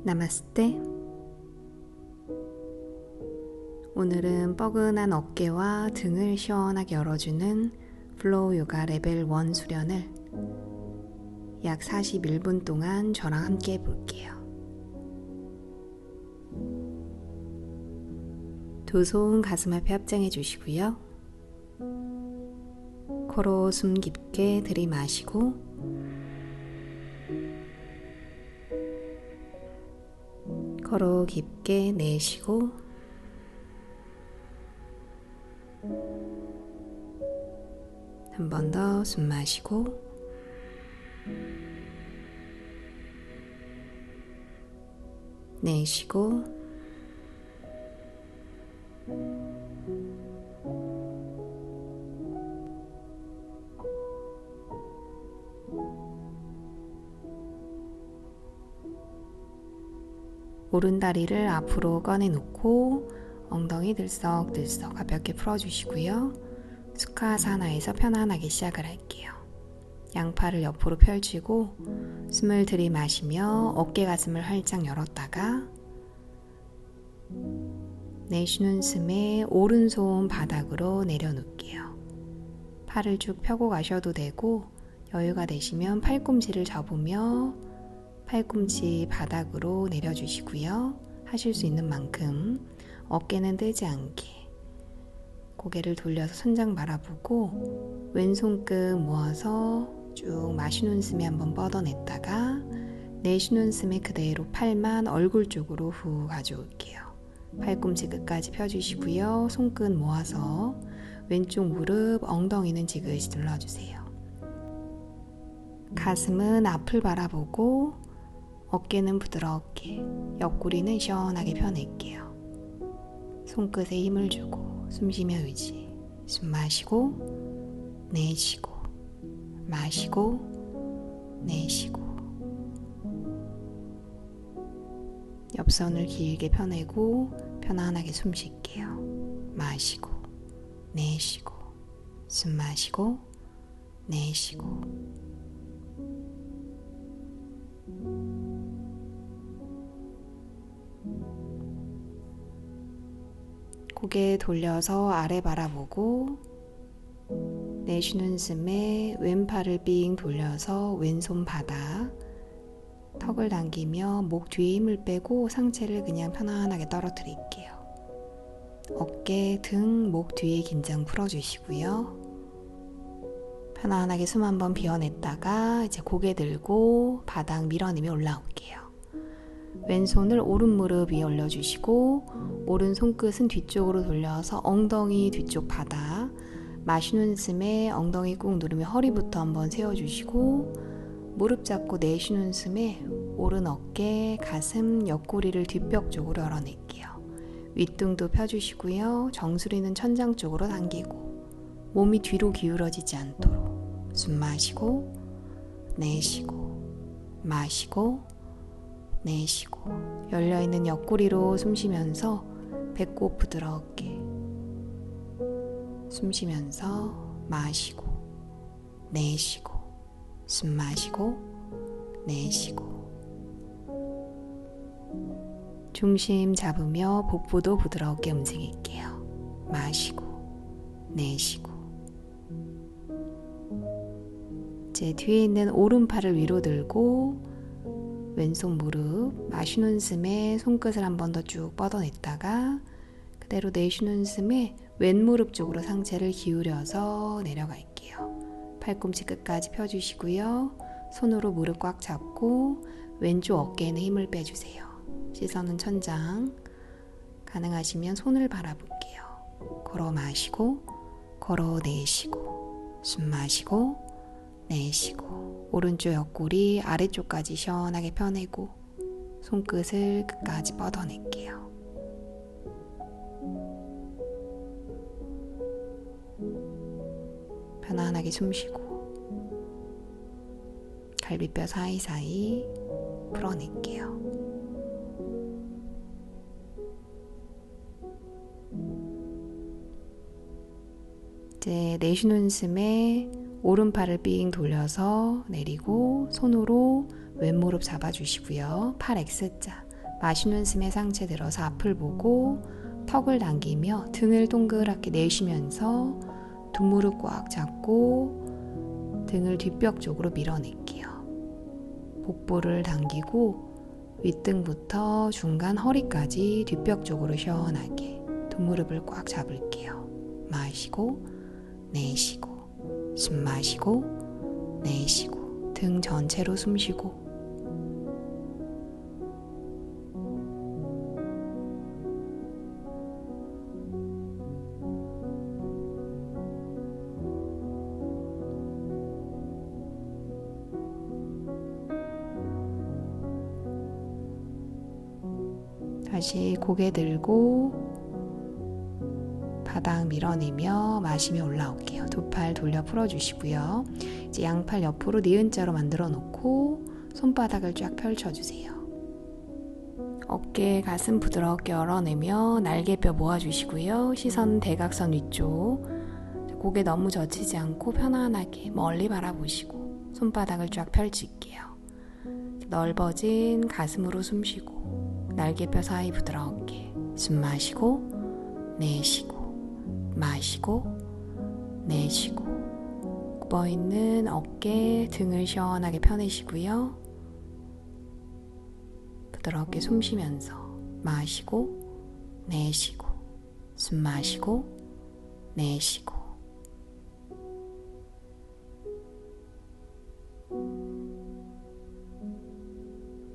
나마스테. 오늘은 뻐근한 어깨와 등을 시원하게 열어주는 플로우 요가 레벨 1 수련을 약 41분 동안 저랑 함께 해볼게요. 두 손 가슴 앞에 합장해 주시고요. 코로 숨 깊게 들이마시고 코로 깊게 내쉬고 한 번 더 숨 마시고 내쉬고 오른 다리를 앞으로 꺼내놓고 엉덩이 들썩들썩 가볍게 풀어주시고요. 수카사나에서 편안하게 시작을 할게요. 양팔을 옆으로 펼치고 숨을 들이마시며 어깨 가슴을 활짝 열었다가 내쉬는 숨에 오른손 바닥으로 내려놓을게요. 팔을 쭉 펴고 가셔도 되고 여유가 되시면 팔꿈치를 접으며 팔꿈치 바닥으로 내려주시고요. 하실 수 있는 만큼 어깨는 뜨지 않게 고개를 돌려서 천장 바라보고 왼손끝 모아서 쭉 마시는 숨에 한번 뻗어냈다가 내쉬는 숨에 그대로 팔만 얼굴 쪽으로 후 가져올게요. 팔꿈치 끝까지 펴주시고요. 손끝 모아서 왼쪽 무릎 엉덩이는 지그시 눌러주세요. 가슴은 앞을 바라보고 어깨는 부드럽게, 옆구리는 시원하게 펴낼게요. 손끝에 힘을 주고 숨쉬며 유지. 숨 마시고 내쉬고 마시고 내쉬고 옆선을 길게 펴내고 편안하게 숨 쉴게요. 마시고 내쉬고 숨 마시고 내쉬고 고개 돌려서 아래 바라보고 내쉬는 숨에 왼팔을 삥 돌려서 왼손 바닥 턱을 당기며 목 뒤에 힘을 빼고 상체를 그냥 편안하게 떨어뜨릴게요. 어깨, 등, 목 뒤에 긴장 풀어주시고요. 편안하게 숨 한번 비워냈다가 이제 고개 들고 바닥 밀어내며 올라올게요. 왼손을 오른 무릎 위에 올려주시고 오른 손끝은 뒤쪽으로 돌려서 엉덩이 뒤쪽 바닥 마시는 숨에 엉덩이 꾹 누르며 허리부터 한번 세워주시고 무릎 잡고 내쉬는 숨에 오른 어깨, 가슴, 옆구리를 뒷벽 쪽으로 열어낼게요. 윗등도 펴주시고요. 정수리는 천장 쪽으로 당기고 몸이 뒤로 기울어지지 않도록 숨 마시고 내쉬고 마시고 내쉬고 열려있는 옆구리로 숨 쉬면서 배꼽 부드럽게 숨 쉬면서 마시고 내쉬고 숨 마시고 내쉬고 중심 잡으며 복부도 부드럽게 움직일게요. 마시고 내쉬고 이제 뒤에 있는 오른팔을 위로 들고 왼손 무릎 마시는 숨에 손끝을 한 번 더 쭉 뻗어냈다가 그대로 내쉬는 숨에 왼무릎 쪽으로 상체를 기울여서 내려갈게요. 팔꿈치 끝까지 펴주시고요. 손으로 무릎 꽉 잡고 왼쪽 어깨에는 힘을 빼주세요. 시선은 천장. 가능하시면 손을 바라볼게요. 걸어 마시고 걸어 내쉬고 숨 마시고 내쉬고 오른쪽 옆구리 아래쪽까지 시원하게 펴내고 손끝을 끝까지 뻗어낼게요. 편안하게 숨쉬고 갈비뼈 사이사이 풀어낼게요. 이제 내쉬는 숨에 오른팔을 삥 돌려서 내리고 손으로 왼무릎 잡아주시고요. 팔 X자 마시는 숨에 상체 들어서 앞을 보고 턱을 당기며 등을 동그랗게 내쉬면서 두 무릎 꽉 잡고 등을 뒷벽 쪽으로 밀어낼게요. 복부를 당기고 윗등부터 중간 허리까지 뒷벽 쪽으로 시원하게 두 무릎을 꽉 잡을게요. 마시고 내쉬고 숨 마시고 내쉬고 등 전체로 숨 쉬고 다시 고개 들고 바닥 밀어내며 마시며 올라올게요. 두 팔 돌려 풀어주시고요. 이제 양팔 옆으로 니은자로 만들어 놓고 손바닥을 쫙 펼쳐주세요. 어깨, 가슴 부드럽게 열어내며 날개뼈 모아주시고요. 시선 대각선 위쪽. 고개 너무 젖히지 않고 편안하게 멀리 바라보시고 손바닥을 쫙 펼칠게요. 넓어진 가슴으로 숨 쉬고 날개뼈 사이 부드럽게 숨 마시고 내쉬고 마시고 내쉬고 굽어있는 어깨, 등을 시원하게 펴내시고요. 부드럽게 숨 쉬면서 마시고 내쉬고 숨 마시고 내쉬고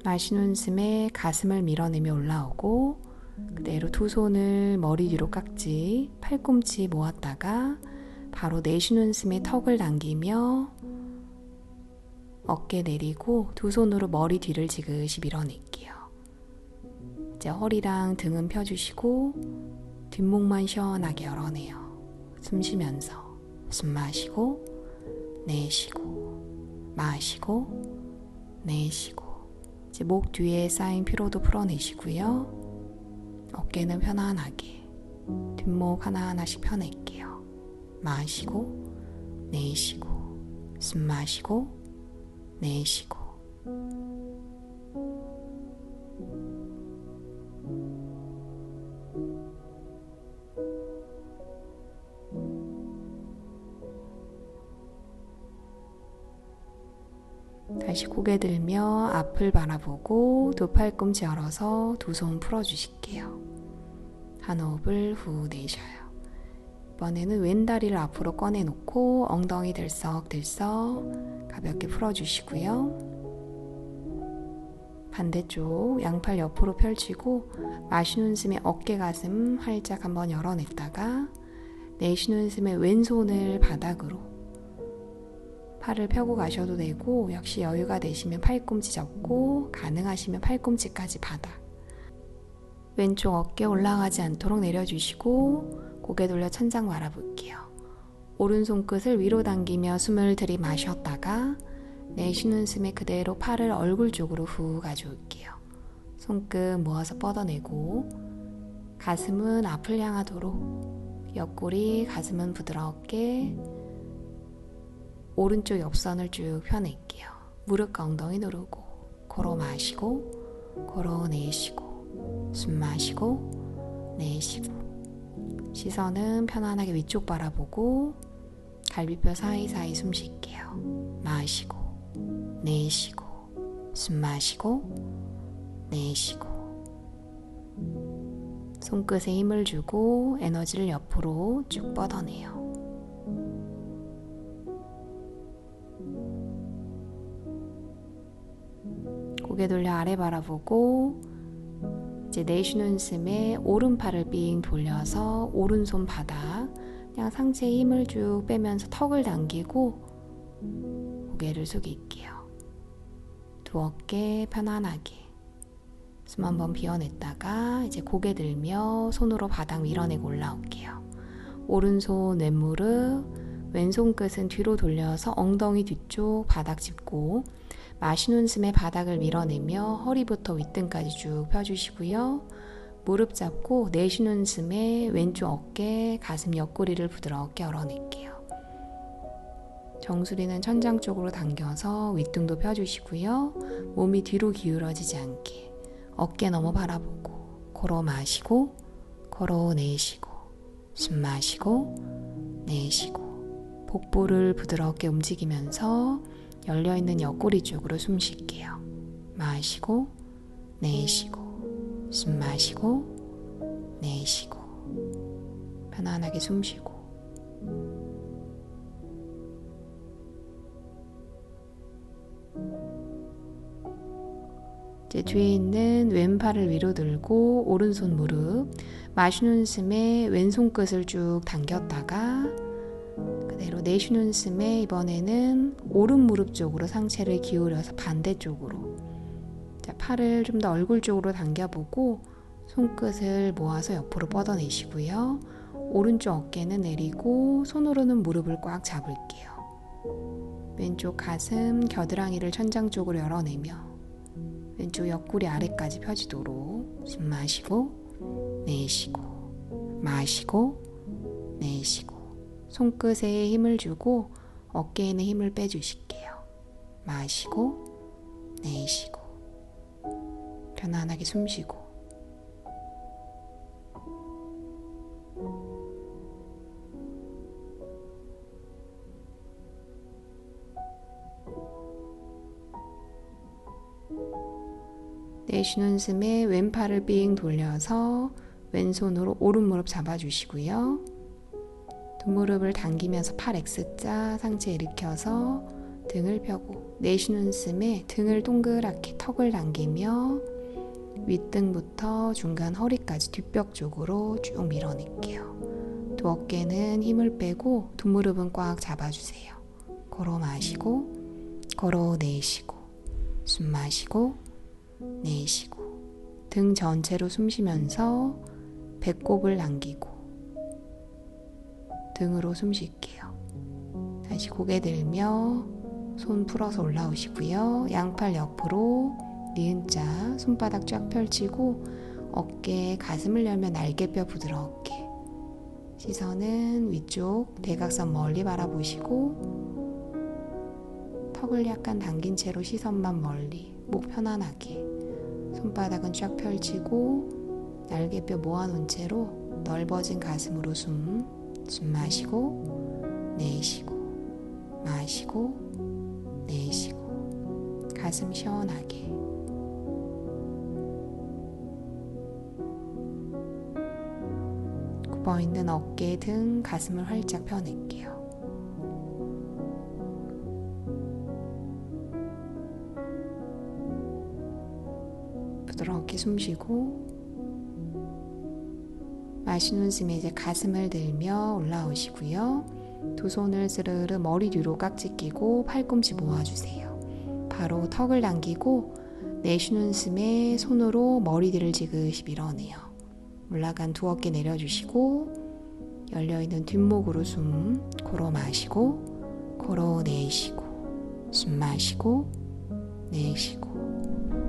마시는 숨에 가슴을 밀어내며 올라오고 그대로 두 손을 머리 뒤로 깍지, 팔꿈치 모았다가 바로 내쉬는 숨에 턱을 당기며 어깨 내리고 두 손으로 머리 뒤를 지그시 밀어낼게요. 이제 허리랑 등은 펴주시고 뒷목만 시원하게 열어내요. 숨 쉬면서 숨 마시고 내쉬고 마시고 내쉬고 이제 목 뒤에 쌓인 피로도 풀어내시고요. 어깨는 편안하게 뒷목 하나하나씩 펴낼게요. 마시고 내쉬고 숨 마시고 내쉬고 다시 고개 들며 앞을 바라보고 두 팔꿈치 열어서 두 손 풀어주실게요. 한 호흡을 후 내쉬어요. 이번에는 왼다리를 앞으로 꺼내놓고 엉덩이 들썩들썩 가볍게 풀어주시고요. 반대쪽 양팔 옆으로 펼치고 마시는 숨에 어깨 가슴 활짝 한번 열어냈다가 내쉬는 숨에 왼손을 바닥으로 팔을 펴고 가셔도 되고 역시 여유가 되시면 팔꿈치 접고 가능하시면 팔꿈치까지 바닥 왼쪽 어깨 올라가지 않도록 내려주시고 고개 돌려 천장 바라볼게요. 오른손 끝을 위로 당기며 숨을 들이마셨다가 내쉬는 숨에 그대로 팔을 얼굴 쪽으로 후 가져올게요. 손끝 모아서 뻗어내고 가슴은 앞을 향하도록 옆구리 가슴은 부드럽게 오른쪽 옆선을 쭉 펴낼게요. 무릎과 엉덩이 누르고 걸어 마시고 걸어 내쉬고 숨 마시고 내쉬고 시선은 편안하게 위쪽 바라보고 갈비뼈 사이사이 숨 쉴게요. 마시고 내쉬고 숨 마시고 내쉬고 손끝에 힘을 주고 에너지를 옆으로 쭉 뻗어내요. 고개 돌려 아래 바라보고 이제 내쉬는 숨에 오른팔을 삥 돌려서 오른손 바닥 그냥 상체에 힘을 쭉 빼면서 턱을 당기고 고개를 숙일게요. 두 어깨 편안하게 숨 한번 비워냈다가 이제 고개 들며 손으로 바닥 밀어내고 올라올게요. 오른손 왼무릎 왼손 끝은 뒤로 돌려서 엉덩이 뒤쪽 바닥 짚고 마시는 숨에 바닥을 밀어내며 허리부터 윗등까지 쭉 펴주시고요. 무릎 잡고 내쉬는 숨에 왼쪽 어깨, 가슴 옆구리를 부드럽게 열어낼게요. 정수리는 천장 쪽으로 당겨서 윗등도 펴주시고요. 몸이 뒤로 기울어지지 않게 어깨 너머 바라보고 걸어 마시고 걸어 내쉬고 숨 마시고 내쉬고 복부를 부드럽게 움직이면서 열려있는 옆구리 쪽으로 숨 쉴게요. 마시고 내쉬고 숨 마시고 내쉬고 편안하게 숨 쉬고 이제 뒤에 있는 왼팔을 위로 들고 오른손 무릎 마시는 숨에 왼손 끝을 쭉 당겼다가 그대로 내쉬는 숨에 이번에는 오른 무릎 쪽으로 상체를 기울여서 반대쪽으로 자, 팔을 좀 더 얼굴 쪽으로 당겨보고 손끝을 모아서 옆으로 뻗어내시고요. 오른쪽 어깨는 내리고 손으로는 무릎을 꽉 잡을게요. 왼쪽 가슴 겨드랑이를 천장 쪽으로 열어내며 왼쪽 옆구리 아래까지 펴지도록 숨 마시고 내쉬고 마시고 내쉬고 손끝에 힘을 주고 어깨에는 힘을 빼주실게요. 마시고 내쉬고 편안하게 숨 쉬고 내쉬는 숨에 왼팔을 삥 돌려서 왼손으로 오른 무릎 잡아주시고요. 두 무릎을 당기면서 팔 X자 상체 일으켜서 등을 펴고 내쉬는 숨에 등을 동그랗게 턱을 당기며 윗등부터 중간 허리까지 뒷벽 쪽으로 쭉 밀어낼게요. 두 어깨는 힘을 빼고 두 무릎은 꽉 잡아주세요. 걸어 마시고 걸어 내쉬고 숨 마시고 내쉬고 등 전체로 숨 쉬면서 배꼽을 당기고 등으로 숨 쉴게요. 다시 고개 들며 손 풀어서 올라오시고요. 양팔 옆으로 니은자 손바닥 쫙 펼치고 어깨 가슴을 열면 날개뼈 부드럽게 시선은 위쪽 대각선 멀리 바라보시고 턱을 약간 당긴 채로 시선만 멀리 목 편안하게 손바닥은 쫙 펼치고 날개뼈 모아놓은 채로 넓어진 가슴으로 숨 마시고 내쉬고 마시고 내쉬고 가슴 시원하게 굽어있는 어깨 등 가슴을 활짝 펴낼게요. 부드럽게 숨쉬고 마시는 숨에 이제 가슴을 들며 올라오시고요. 두 손을 스르르 머리 뒤로 깍지 끼고 팔꿈치 모아주세요. 바로 턱을 당기고 내쉬는 숨에 손으로 머리 뒤를 지그시 밀어내요. 올라간 두 어깨 내려주시고 열려있는 뒷목으로 숨 걸어 마시고 걸어 내쉬고 숨 마시고 내쉬고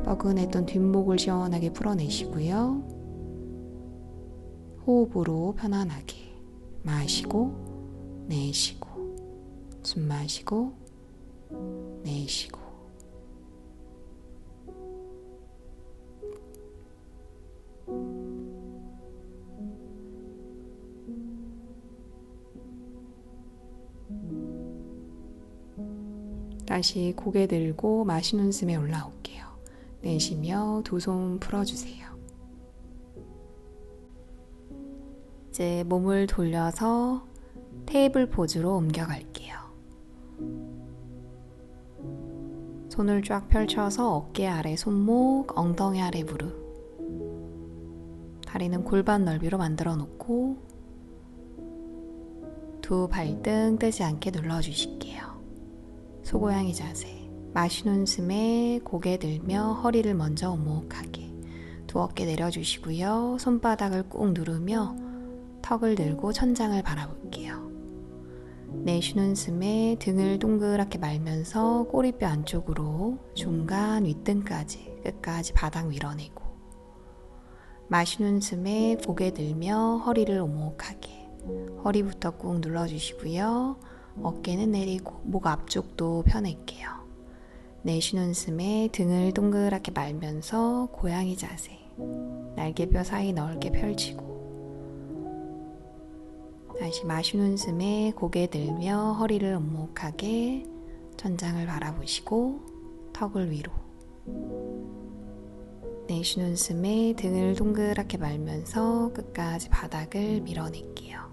뻐근했던 뒷목을 시원하게 풀어내시고요. 호흡으로 편안하게 마시고 내쉬고 숨 마시고 내쉬고 다시 고개 들고 마시는 숨에 올라올게요. 내쉬며 두 손 풀어주세요. 이제 몸을 돌려서 테이블 포즈로 옮겨갈게요. 손을 쫙 펼쳐서 어깨 아래 손목, 엉덩이 아래 무릎 다리는 골반 넓이로 만들어 놓고 두 발등 뜨지 않게 눌러주실게요. 소고양이 자세 마시는 숨에 고개 들며 허리를 먼저 오목하게 두 어깨 내려주시고요. 손바닥을 꾹 누르며 턱을 들고 천장을 바라볼게요. 내쉬는 숨에 등을 동그랗게 말면서 꼬리뼈 안쪽으로 중간 윗등까지 끝까지 바닥 밀어내고 마시는 숨에 고개 들며 허리를 오목하게 허리부터 꾹 눌러주시고요. 어깨는 내리고 목 앞쪽도 펴낼게요. 내쉬는 숨에 등을 동그랗게 말면서 고양이 자세. 날개뼈 사이 넓게 펼치고. 다시 마시는 숨에 고개 들며 허리를 오목하게 천장을 바라보시고 턱을 위로. 내쉬는 숨에 등을 동그랗게 말면서 끝까지 바닥을 밀어낼게요.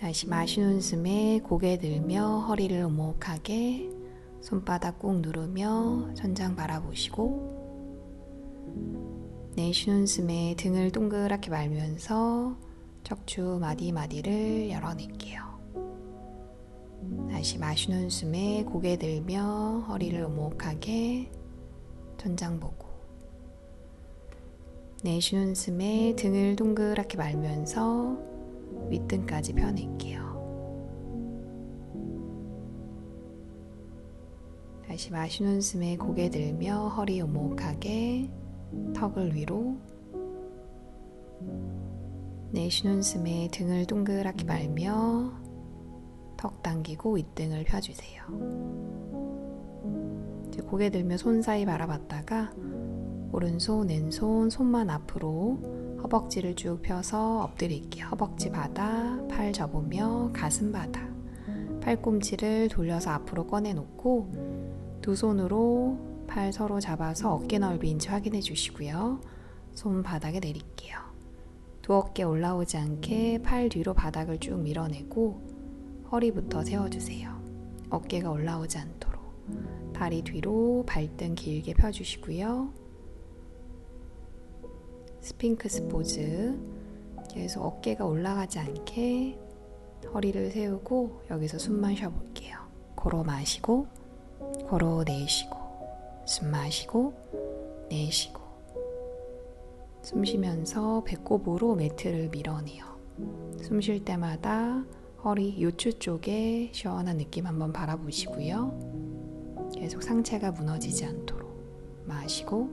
다시 마시는 숨에 고개 들며 허리를 오목하게 손바닥 꾹 누르며 천장 바라보시고, 내쉬는 숨에 등을 동그랗게 말면서 척추 마디마디를 열어낼게요. 다시 마시는 숨에 고개 들며 허리를 오목하게 천장 보고, 내쉬는 숨에 등을 동그랗게 말면서 윗등까지 펴낼게요. 다시 마시는 숨에 고개 들며 허리 오목하게 턱을 위로. 내쉬는 숨에 등을 동그랗게 말며 턱 당기고 윗등을 펴주세요. 이제 고개 들며 손 사이 바라봤다가 오른손, 왼손, 손만 앞으로 허벅지를 쭉 펴서 엎드릴게요. 허벅지 바다, 팔 접으며 가슴 바다. 팔꿈치를 돌려서 앞으로 꺼내놓고 두 손으로 팔 서로 잡아서 어깨 넓이인지 확인해 주시고요. 손 바닥에 내릴게요. 두 어깨 올라오지 않게 팔 뒤로 바닥을 쭉 밀어내고 허리부터 세워주세요. 어깨가 올라오지 않도록. 다리 뒤로 발등 길게 펴주시고요. 스핑크스 포즈. 계속 어깨가 올라가지 않게 허리를 세우고 여기서 숨만 쉬어볼게요. 걸어 마시고, 걸어 내쉬고, 숨 마시고, 내쉬고. 숨 쉬면서 배꼽으로 매트를 밀어내요. 숨 쉴 때마다 허리 요추 쪽에 시원한 느낌 한번 바라보시고요. 계속 상체가 무너지지 않도록 마시고,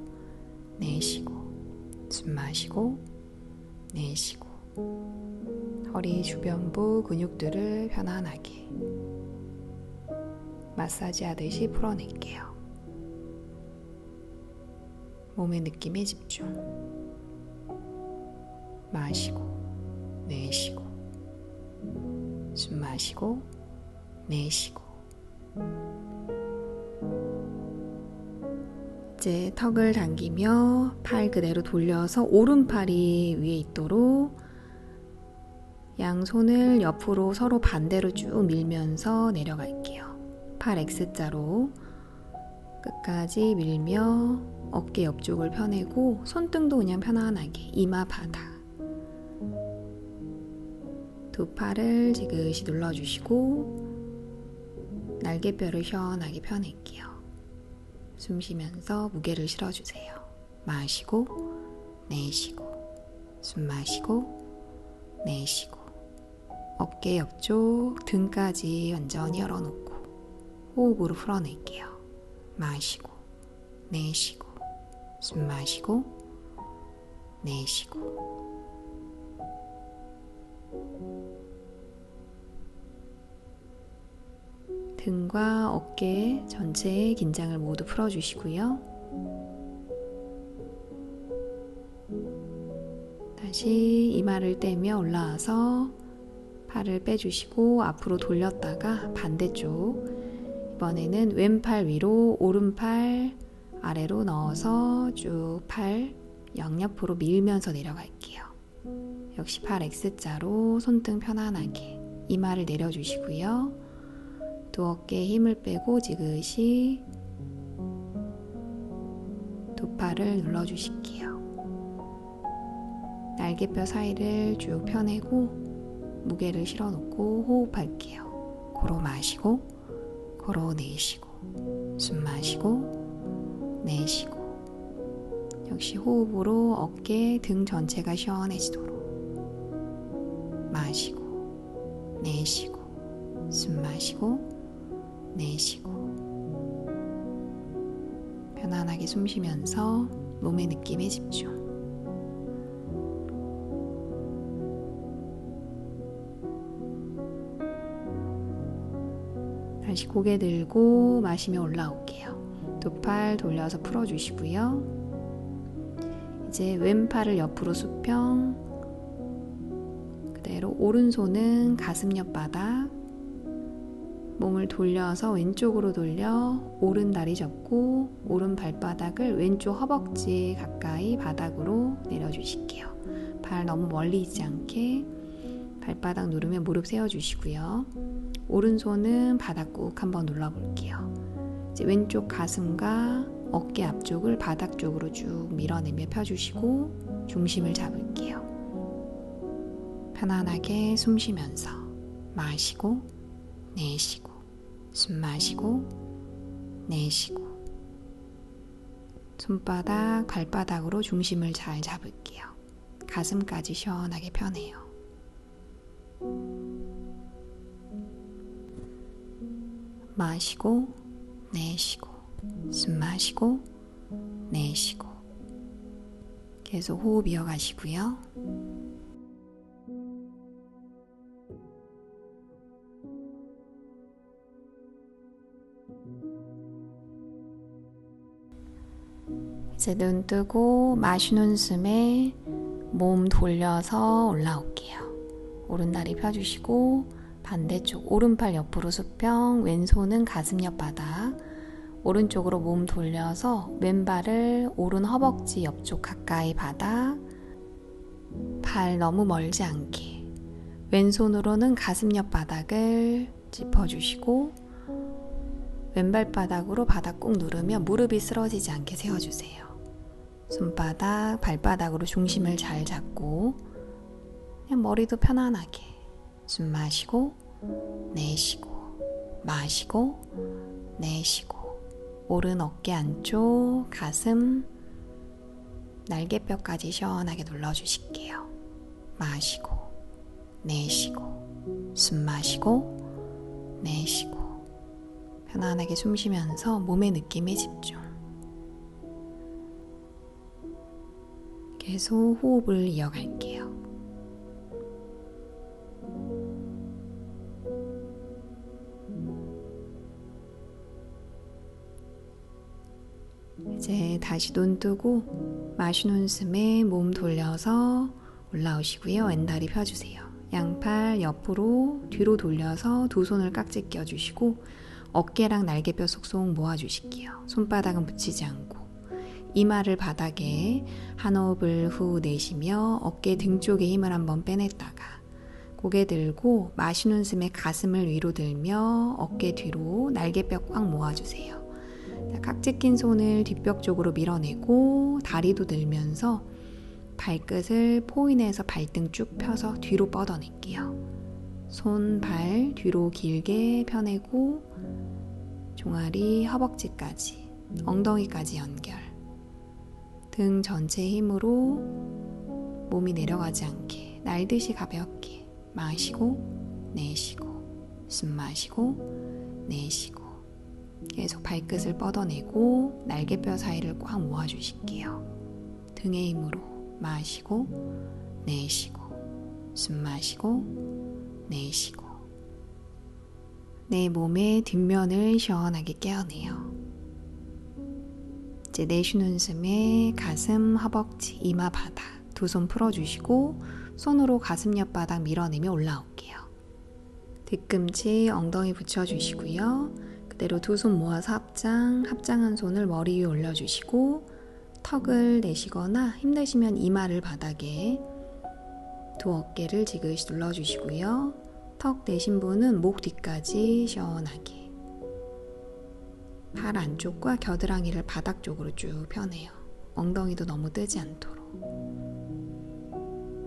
내쉬고, 숨 마시고, 내쉬고. 허리 주변부 근육들을 편안하게 마사지 하듯이 풀어낼게요. 몸의 느낌에 집중. 마시고, 내쉬고, 숨 마시고, 내쉬고. 이제 턱을 당기며 팔 그대로 돌려서 오른팔이 위에 있도록 양손을 옆으로 서로 반대로 쭉 밀면서 내려갈게요. 팔 X자로 끝까지 밀며 어깨 옆쪽을 펴내고 손등도 그냥 편안하게 이마 바다. 두 팔을 지그시 눌러주시고 날개뼈를 시원하게 펴낼게요. 숨 쉬면서 무게를 실어주세요. 마시고, 내쉬고, 숨 마시고, 내쉬고. 어깨 옆쪽 등까지 완전히 열어놓고 호흡으로 풀어낼게요. 마시고, 내쉬고, 숨 마시고, 내쉬고. 등과 어깨 전체의 긴장을 모두 풀어주시고요. 다시 이마를 떼며 올라와서 팔을 빼주시고 앞으로 돌렸다가 반대쪽. 이번에는 왼팔 위로 오른팔 아래로 넣어서 쭉 팔 양옆으로 밀면서 내려갈게요. 역시 팔 X자로 손등 편안하게 이마를 내려주시고요. 두 어깨에 힘을 빼고 지그시 두 팔을 눌러주실게요. 날개뼈 사이를 쭉 펴내고 무게를 실어놓고 호흡할게요. 걸어 마시고, 걸어 내쉬고, 숨 마시고, 내쉬고. 역시 호흡으로 어깨, 등 전체가 시원해지도록 마시고, 내쉬고, 숨 마시고, 내쉬고. 편안하게 숨 쉬면서 몸의 느낌에 집중. 다시 고개 들고 마시며 올라올게요. 두 팔 돌려서 풀어주시고요. 이제 왼팔을 옆으로 수평, 그대로 오른손은 가슴 옆 바닥, 몸을 돌려서 왼쪽으로 돌려 오른 다리 접고 오른 발바닥을 왼쪽 허벅지 가까이 바닥으로 내려주실게요. 발 너무 멀리 있지 않게 발바닥 누르며 무릎 세워주시고요. 오른손은 바닥 꾹 한번 눌러볼게요. 이제 왼쪽 가슴과 어깨 앞쪽을 바닥 쪽으로 쭉 밀어내며 펴주시고 중심을 잡을게요. 편안하게 숨 쉬면서 마시고 내쉬고 숨 마시고 내쉬고 손바닥 발바닥으로 중심을 잘 잡을게요. 가슴까지 시원하게 펴내요. 마시고 내쉬고 숨 마시고 내쉬고 계속 호흡 이어가시고요. 이제 눈 뜨고 마시는 숨에 몸 돌려서 올라올게요. 오른다리 펴주시고 반대쪽 오른팔 옆으로 수평, 왼손은 가슴 옆 바닥, 오른쪽으로 몸 돌려서 왼발을 오른 허벅지 옆쪽 가까이 바닥, 발 너무 멀지 않게 왼손으로는 가슴 옆 바닥을 짚어주시고 왼발 바닥으로 바닥 꾹 누르며 무릎이 쓰러지지 않게 세워주세요. 손바닥, 발바닥으로 중심을 잘 잡고 그냥 머리도 편안하게 숨 마시고 내쉬고 마시고 내쉬고 오른 어깨 안쪽, 가슴, 날개뼈까지 시원하게 눌러주실게요. 마시고 내쉬고 숨 마시고 내쉬고 편안하게 숨 쉬면서 몸의 느낌에 집중. 계속 호흡을 이어갈게요. 이제 다시 눈 뜨고 마시는 숨에 몸 돌려서 올라오시고요. 왼다리 펴주세요. 양팔 옆으로 뒤로 돌려서 두 손을 깍지 껴주시고 어깨랑 날개뼈 쏙쏙 모아주실게요. 손바닥은 붙이지 않고 이마를 바닥에 한 호흡을 후 내쉬며 어깨 등 쪽에 힘을 한번 빼냈다가 고개 들고 마시는 숨에 가슴을 위로 들며 어깨 뒤로 날개뼈 꽉 모아주세요. 깍지 낀 손을 뒷벽 쪽으로 밀어내고 다리도 들면서 발끝을 포인해서 발등 쭉 펴서 뒤로 뻗어낼게요. 손, 발 뒤로 길게 펴내고 종아리, 허벅지까지, 엉덩이까지 연결. 등 전체 힘으로 몸이 내려가지 않게 날듯이 가볍게 마시고 내쉬고 숨 마시고 내쉬고 계속 발끝을 뻗어내고 날개뼈 사이를 꽉 모아주실게요. 등의 힘으로 마시고 내쉬고 숨 마시고 내쉬고 내 몸의 뒷면을 시원하게 깨어내요. 이제 내쉬는 숨에 가슴, 허벅지, 이마, 바닥 두 손 풀어주시고 손으로 가슴 옆 바닥 밀어내며 올라올게요. 뒤꿈치, 엉덩이 붙여주시고요. 그대로 두 손 모아서 합장한 손을 머리 위에 올려주시고 턱을 내시거나 힘내시면 이마를 바닥에 두 어깨를 지그시 눌러주시고요. 턱 내신 분은 목 뒤까지 시원하게 팔 안쪽과 겨드랑이를 바닥 쪽으로 쭉 펴내요. 엉덩이도 너무 뜨지 않도록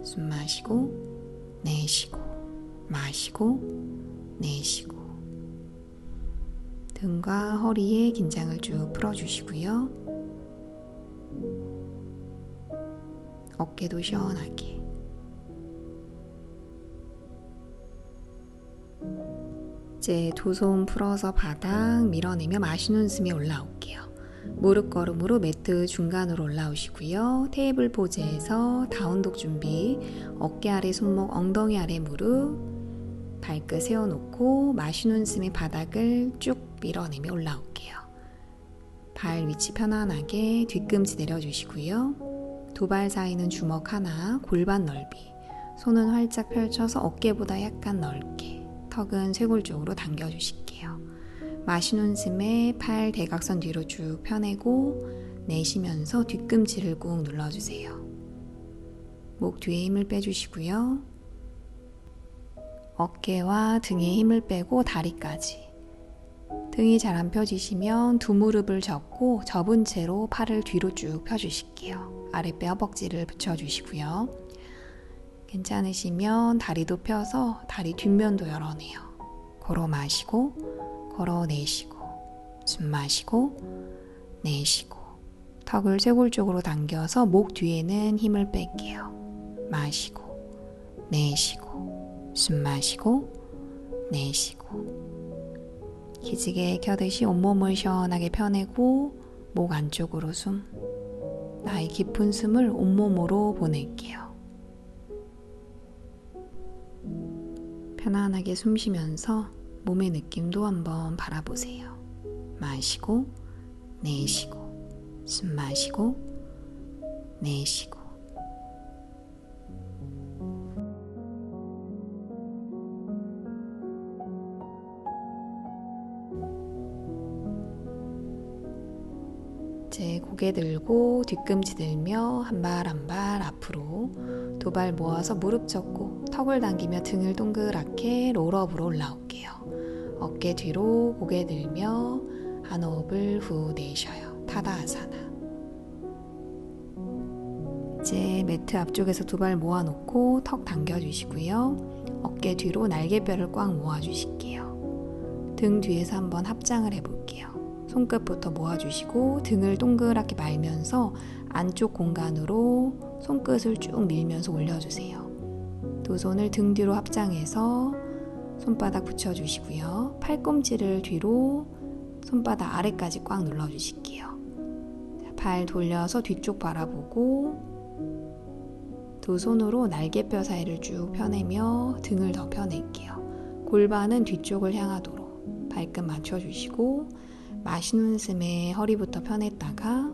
숨 마시고 내쉬고 마시고 내쉬고 등과 허리에 긴장을 쭉 풀어주시고요. 어깨도 시원하게 이제 두 손 풀어서 바닥 밀어내며 마시는 숨이 올라올게요. 무릎 걸음으로 매트 중간으로 올라오시고요. 테이블 포즈에서 다운독 준비. 어깨 아래 손목, 엉덩이 아래 무릎. 발끝 세워놓고 마시는 숨에 바닥을 쭉 밀어내며 올라올게요. 발 위치 편안하게 뒤꿈치 내려주시고요. 두 발 사이는 주먹 하나, 골반 넓이. 손은 활짝 펼쳐서 어깨보다 약간 넓게. 턱은 쇄골 쪽으로 당겨주실게요. 마시는 숨에 팔 대각선 뒤로 쭉 펴내고 내쉬면서 뒤꿈치를 꾹 눌러주세요. 목 뒤에 힘을 빼주시고요. 어깨와 등에 힘을 빼고 다리까지. 등이 잘 안 펴지시면 두 무릎을 접고 접은 채로 팔을 뒤로 쭉 펴주실게요. 아랫배 허벅지를 붙여주시고요. 괜찮으시면 다리도 펴서 다리 뒷면도 열어내요. 걸어 마시고 걸어 내쉬고 숨 마시고 내쉬고 턱을 쇄골 쪽으로 당겨서 목 뒤에는 힘을 뺄게요. 마시고 내쉬고 숨 마시고 내쉬고 기지개 켜듯이 온몸을 시원하게 펴내고 목 안쪽으로 숨. 나의 깊은 숨을 온몸으로 보낼게요. 편안하게 숨 쉬면서 몸의 느낌도 한번 바라보세요. 마시고 내쉬고 숨 마시고 내쉬고 이제 고개 들고 뒤꿈치 들며 한 발 한 발 앞으로 두 발 모아서 무릎 접고 턱을 당기며 등을 동그랗게 롤업으로 올라올게요. 어깨 뒤로 고개 들며 한 호흡을 후 내쉬어요. 타다아사나. 이제 매트 앞쪽에서 두 발 모아놓고 턱 당겨주시고요. 어깨 뒤로 날개뼈를 꽉 모아주실게요. 등 뒤에서 한번 합장을 해볼게요. 손끝부터 모아주시고 등을 동그랗게 말면서 안쪽 공간으로 손끝을 쭉 밀면서 올려주세요. 두 손을 등 뒤로 합장해서 손바닥 붙여주시고요. 팔꿈치를 뒤로 손바닥 아래까지 꽉 눌러주실게요. 발 돌려서 뒤쪽 바라보고 두 손으로 날개뼈 사이를 쭉 펴내며 등을 더 펴낼게요. 골반은 뒤쪽을 향하도록 발끝 맞춰주시고 마시는 숨에 허리부터 펴냈다가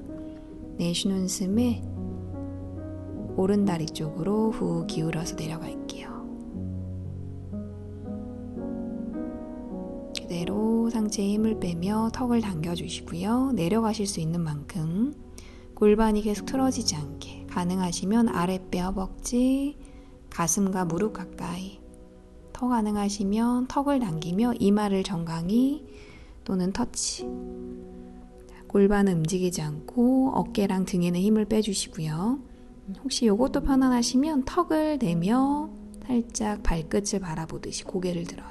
내쉬는 숨에 오른다리 쪽으로 후 기울여서 내려갈게요. 그대로 상체에 힘을 빼며 턱을 당겨주시고요. 내려가실 수 있는 만큼 골반이 계속 틀어지지 않게 가능하시면 아랫배 허벅지, 가슴과 무릎 가까이 더 가능하시면 턱을 당기며 이마를 정강이 또는 터치. 골반은 움직이지 않고 어깨랑 등에는 힘을 빼주시고요. 혹시 이것도 편안하시면 턱을 내며 살짝 발끝을 바라보듯이 고개를 들어요.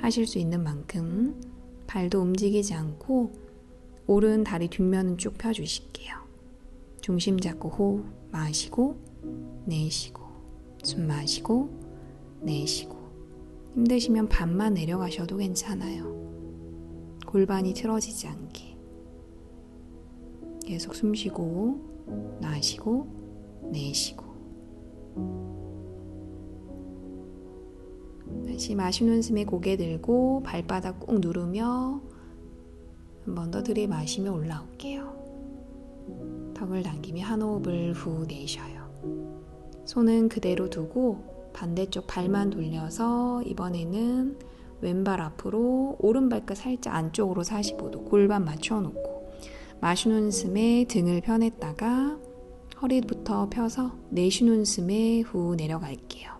하실 수 있는 만큼 발도 움직이지 않고 오른 다리 뒷면은 쭉 펴주실게요. 중심 잡고 호흡 마시고 내쉬고 숨 마시고 내쉬고 힘드시면 반만 내려가셔도 괜찮아요. 골반이 틀어지지 않게 계속 숨 쉬고 마시고 내쉬고 다시 마시는 숨에 고개 들고 발바닥 꾹 누르며 한 번 더 들이마시며 올라올게요. 턱을 당기며 한 호흡을 후 내쉬어요. 손은 그대로 두고 반대쪽 발만 돌려서 이번에는 왼발 앞으로 오른발끝 살짝 안쪽으로 45도 골반 맞춰놓고 마시는 숨에 등을 펴냈다가 허리부터 펴서 내쉬는 숨에 후 내려갈게요.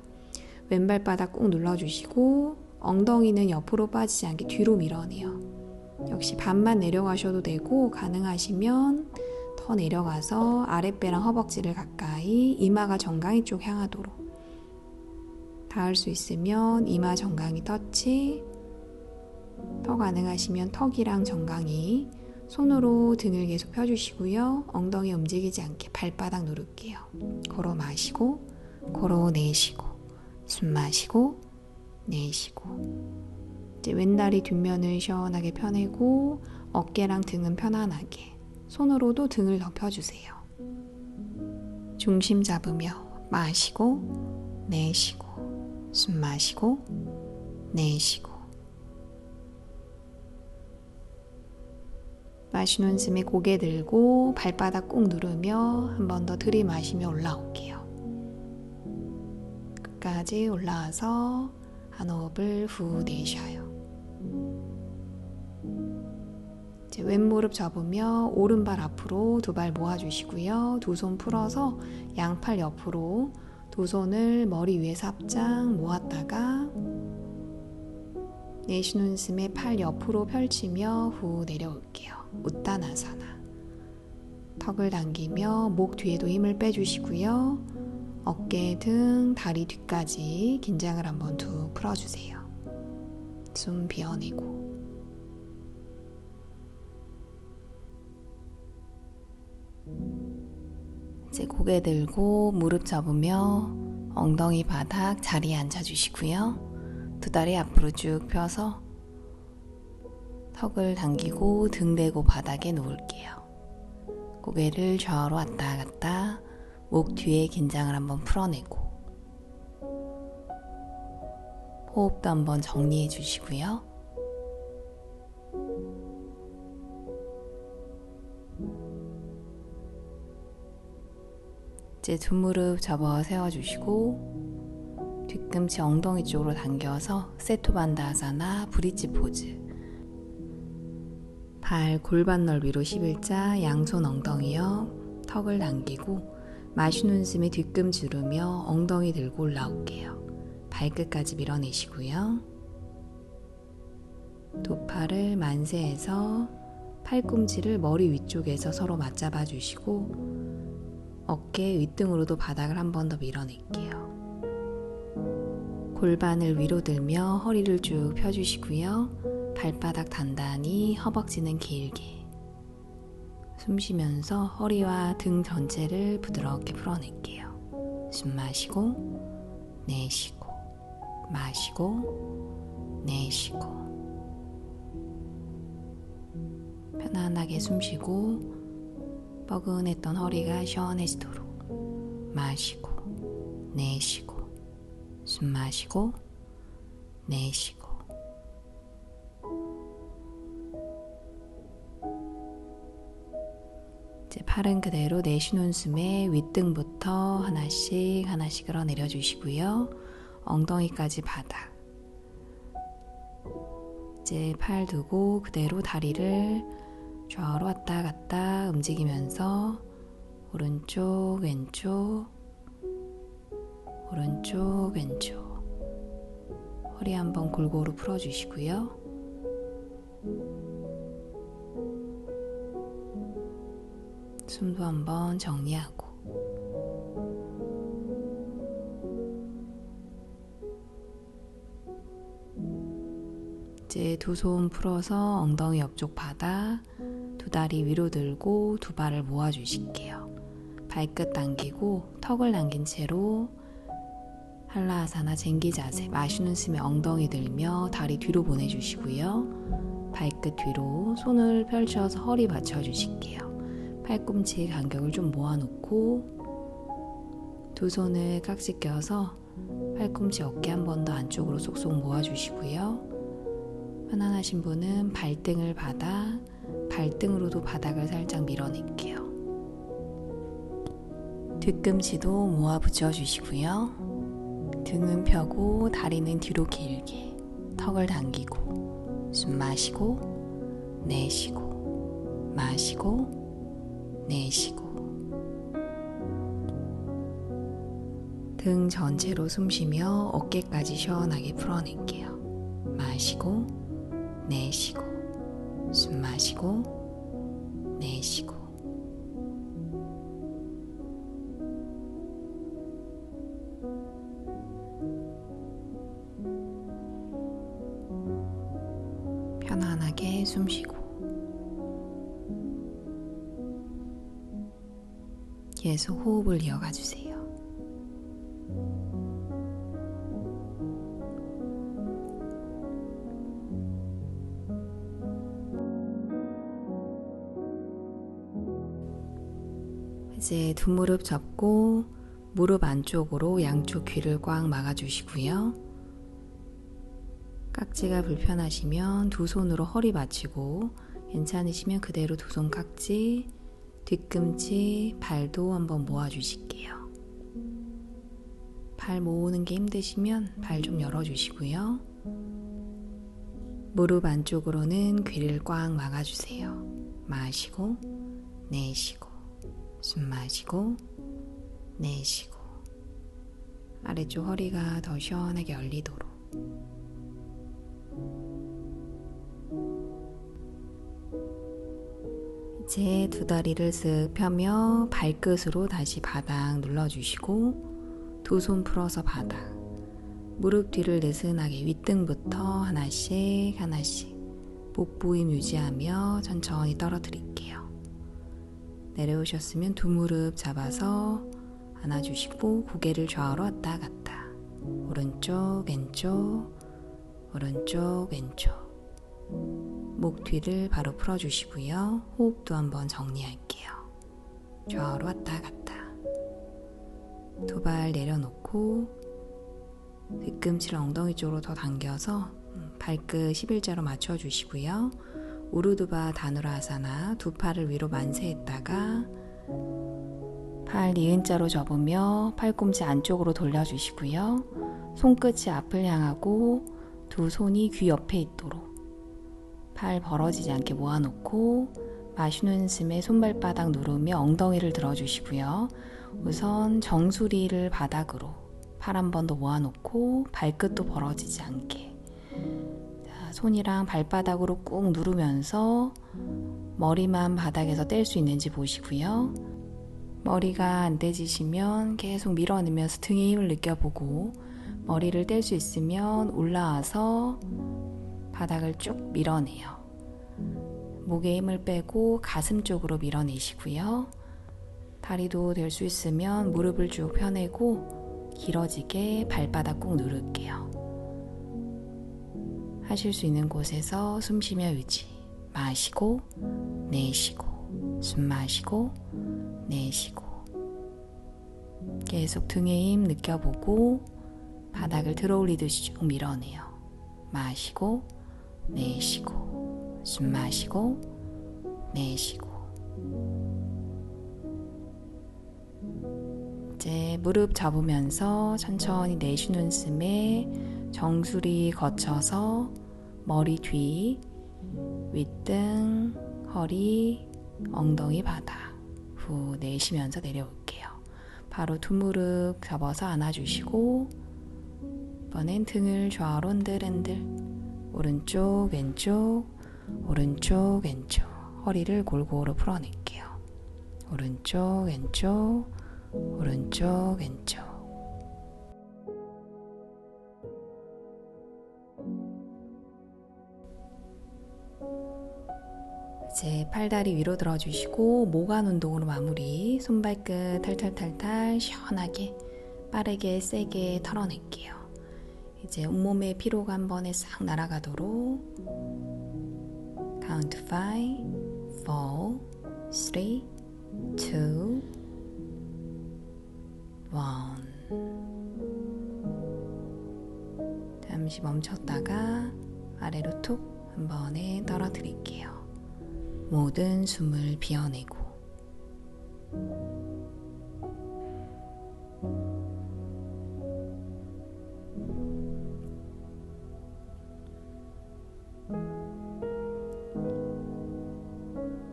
왼발바닥 꾹 눌러주시고 엉덩이는 옆으로 빠지지 않게 뒤로 밀어내요. 역시 반만 내려가셔도 되고 가능하시면 더 내려가서 아랫배랑 허벅지를 가까이 이마가 정강이 쪽 향하도록 닿을 수 있으면 이마 정강이 터치, 더 가능하시면 턱이랑 정강이 손으로 등을 계속 펴주시고요. 엉덩이 움직이지 않게 발바닥 누를게요. 걸어 마시고 걸어 내쉬고 숨 마시고 내쉬고 이제 왼다리 뒷면을 시원하게 펴내고 어깨랑 등은 편안하게 손으로도 등을 더 펴주세요. 중심 잡으며 마시고 내쉬고 숨 마시고 내쉬고. 마시는 숨에 고개 들고 발바닥 꾹 누르며 한 번 더 들이마시며 올라올게요. 끝까지 올라와서 한 호흡을 후 내쉬어요. 이제 왼무릎 접으며 오른발 앞으로 두 발 모아주시고요. 두 손 풀어서 양팔 옆으로 두 손을 머리 위에 삽장 모았다가 내쉬는 숨에 팔 옆으로 펼치며 후 내려올게요. 우따나사나. 턱을 당기며 목 뒤에도 힘을 빼주시고요. 어깨, 등, 다리 뒤까지 긴장을 한번 툭 풀어주세요. 숨 비워내고. 이제 고개 들고 무릎 접으며 엉덩이 바닥 자리에 앉아주시고요. 두 다리 앞으로 쭉 펴서 턱을 당기고 등 대고 바닥에 누울게요. 고개를 좌우로 왔다 갔다 목 뒤에 긴장을 한번 풀어내고 호흡도 한번 정리해 주시고요. 이제 두 무릎 접어 세워주시고 뒤꿈치 엉덩이 쪽으로 당겨서 세토반다아사나 브릿지 포즈. 발 골반 넓이로 11자 양손 엉덩이요. 턱을 당기고 마시는 숨에 뒤꿈치 누르며 엉덩이 들고 올라올게요. 발끝까지 밀어내시고요. 두 팔을 만세해서 팔꿈치를 머리 위쪽에서 서로 맞잡아 주시고 어깨 윗등으로도 바닥을 한 번 더 밀어낼게요. 골반을 위로 들며 허리를 쭉 펴주시고요. 발바닥 단단히, 허벅지는 길게. 숨 쉬면서 허리와 등 전체를 부드럽게 풀어낼게요. 숨 마시고 내쉬고 마시고 내쉬고. 편안하게 숨 쉬고 뻐근했던 허리가 시원해지도록 마시고 내쉬고 숨 마시고 내쉬고. 이제 팔은 그대로 내쉬는 숨에 윗등부터 하나씩 하나씩으로 내려주시고요. 엉덩이까지 바닥. 이제 팔 두고 그대로 다리를 좌우로 왔다 갔다 움직이면서 오른쪽 왼쪽 오른쪽 왼쪽. 허리 한번 골고루 풀어주시고요. 숨도 한번 정리하고. 이제 두 손 풀어서 엉덩이 옆쪽 바닥, 두 다리 위로 들고 두 발을 모아주실게요. 발끝 당기고 턱을 당긴 채로 한라아사나 쟁기 자세. 마시는 숨에 엉덩이 들며 다리 뒤로 보내주시고요. 발끝 뒤로 손을 펼쳐서 허리 받쳐주실게요. 팔꿈치 간격을 좀 모아놓고 두 손을 깍지 껴서 팔꿈치 어깨 한 번 더 안쪽으로 쏙쏙 모아주시고요. 편안하신 분은 발등을 발등으로도 바닥을 살짝 밀어낼게요. 뒤꿈치도 모아 붙여주시고요. 등은 펴고 다리는 뒤로 길게. 턱을 당기고 숨 마시고 내쉬고 마시고 내쉬고. 등 전체로 숨 쉬며 어깨까지 시원하게 풀어낼게요. 마시고 내쉬고 숨 마시고 내쉬고. 편안하게 숨 쉬고 계속 호흡을 이어가 주세요. 이제 두 무릎 접고 무릎 안쪽으로 양쪽 귀를 꽉 막아주시고요. 깍지가 불편하시면 두 손으로 허리 받치고, 괜찮으시면 그대로 두 손 깍지, 뒤꿈치, 발도 한번 모아주실게요. 발 모으는 게 힘드시면 발 좀 열어주시고요. 무릎 안쪽으로는 귀를 꽉 막아주세요. 마시고 내쉬고, 숨 마시고 내쉬고, 아래쪽 허리가 더 시원하게 열리도록. 이제 두 다리를 쓱 펴며 발끝으로 다시 바닥 눌러주시고, 두 손 풀어서 바닥, 무릎 뒤를 느슨하게 윗등부터 하나씩 하나씩 복부힘 유지하며 천천히 떨어뜨릴게요. 내려오셨으면 두 무릎 잡아서 안아주시고, 고개를 좌우로 왔다 갔다, 오른쪽 왼쪽 오른쪽 왼쪽. 목 뒤를 바로 풀어주시고요. 호흡도 한번 정리할게요. 좌우로 왔다 갔다. 두 발 내려놓고 뒤꿈치를 엉덩이 쪽으로 더 당겨서 발끝 11자로 맞춰주시고요. 우르두바 다누라아사나, 두 팔을 위로 만세했다가 팔 니은자로 접으며 팔꿈치 안쪽으로 돌려주시고요. 손끝이 앞을 향하고 두 손이 귀 옆에 있도록 팔 벌어지지 않게 모아놓고, 마시는 숨에 손발바닥 누르며 엉덩이를 들어주시고요. 우선 정수리를 바닥으로 팔 한 번 더 모아놓고 발끝도 벌어지지 않게, 자, 손이랑 발바닥으로 꾹 누르면서 머리만 바닥에서 뗄 수 있는지 보시고요. 머리가 안 떼지시면 계속 밀어내면서 등의 힘을 느껴보고, 머리를 뗄 수 있으면 올라와서 바닥을 쭉 밀어내요. 목에 힘을 빼고 가슴 쪽으로 밀어내시고요. 다리도 될 수 있으면 무릎을 쭉 펴내고 길어지게 발바닥 꾹 누를게요. 하실 수 있는 곳에서 숨 쉬며 유지. 마시고 내쉬고, 숨 마시고 내쉬고. 계속 등의 힘 느껴보고 바닥을 들어올리듯이 쭉 밀어내요. 마시고 내쉬고, 숨 마시고 내쉬고. 이제 무릎 접으면서 천천히 내쉬는 숨에 정수리 거쳐서 머리 뒤, 윗등, 허리, 엉덩이 바닥. 후 내쉬면서 내려올게요. 바로 두 무릎 접어서 안아주시고, 이번엔 등을 좌우로 흔들흔들, 오른쪽 왼쪽 오른쪽 왼쪽. 허리를 골고루 풀어낼게요. 오른쪽 왼쪽 오른쪽 왼쪽. 이제 팔다리 위로 들어주시고 모관 운동으로 마무리. 손발끝 탈탈탈탈 시원하게 빠르게 세게 털어낼게요. 이제 온몸의 피로가 한 번에 싹 날아가도록 Count 5, 4, 3, 2, 1. 잠시 멈췄다가 아래로 툭 한 번에 떨어뜨릴게요. 모든 숨을 비워내고.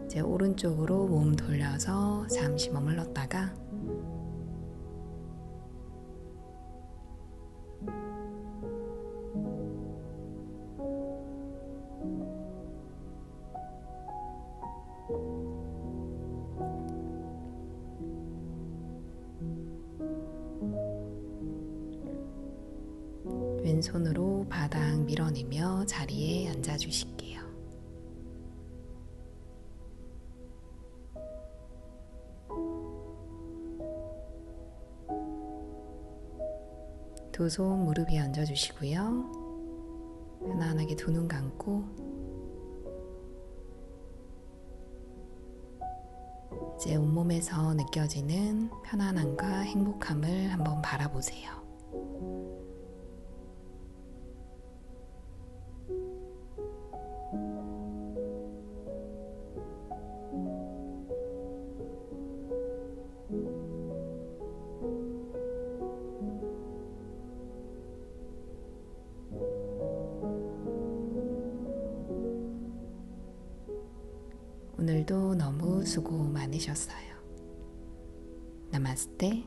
이제 오른쪽으로 몸 돌려서 잠시 머물렀다가 왼손으로 바닥 밀어내며 자리에 앉아주실게요. 두 손 무릎 위에 얹어주시고요. 편안하게 두 눈 감고 이제 온몸에서 느껴지는 편안함과 행복함을 한번 바라보세요. 오늘도 너무 수고 많으셨어요. 나마스테.